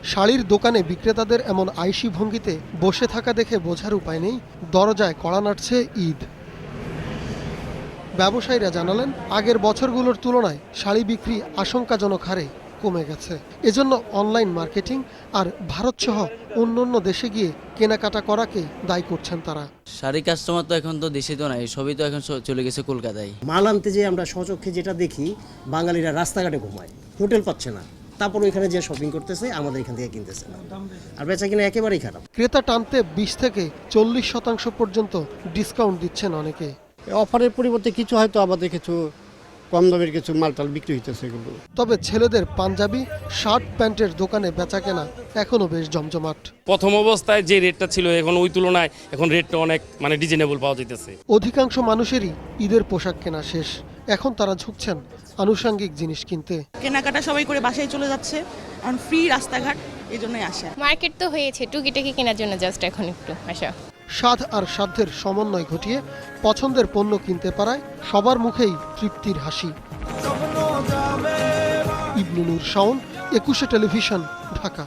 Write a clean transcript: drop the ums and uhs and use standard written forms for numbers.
শাড়ির দোকানে বিক্রেতাদের এমন আইসি ভঙ্গিতে বসে থাকা দেখে বোঝার উপায় নেই দরজায় কড়া নাড়ছে ঈদ। ব্যবসায়ীরা জানালেন, আগের বছরগুলোর তুলনায় শাড়ি বিক্রি আশঙ্কাজনক হারে কমে গেছে। এজন্য অনলাইন মার্কেটিং আর ভারতসহ অন্যান্য দেশে গিয়ে কেনাকাটা করাকে দায়ী করছেন তারা। শাড়ি কাস্টমার তো এখন তো দেশে তো নাই, সবই তো এখন চলে গেছে কলকাতায়। মাল আনতে যে আমরা স্বচক্ষে যেটা দেখি, বাঙালিরা রাস্তাঘাটে ঘুমায়, হোটেল পাচ্ছে না, তারপর ওইখানে যে শপিং করতেছে, আমাদের এখান থেকে কিনতেছে না, আর বেচা কিনা একেবারেই খারাপ। ক্রেতা টানতে 20 থেকে 40% পর্যন্ত ডিসকাউন্ট দিচ্ছেন অনেকে। অফারের পরিবর্তে কিছু হয়তো আমাদের কিছু কম দামের কিছু মালটাল বিক্রি হইতেছে এগুলো। তবে ছেলেদের পাঞ্জাবি, শার্ট, প্যান্টের দোকানে বেচাকেনা এখনো বেশ জমজমাট। প্রথম অবস্থায় যে রেটটা ছিল এখন ওই তুলনায় এখন রেটটা অনেক রিজনেবল পাওয়া যাইতেছে। অধিকাংশ মানুষেরই ঈদের পোশাক কেনা শেষ, এখন তারা ঝুঁকছেন আনুষঙ্গিক জিনিস কিনতে। কেনাকাটা সবাই করে বাসায় চলে যাচ্ছে, এখন ফ্রি রাস্তাঘাট, এই জন্যই আসা। মার্কেট তো হয়েছে, টুকিটাকি কেনার জন্য জাস্ট এখন একটু আসা। স্বাদ আর সাধ্যের সমন্বয় ঘটিয়ে পছন্দের পণ্য কিনতে পারায় সবার মুখেই তৃপ্তির হাসি। ইবনুল শাওন, 21 টেলিভিশন, ঢাকা।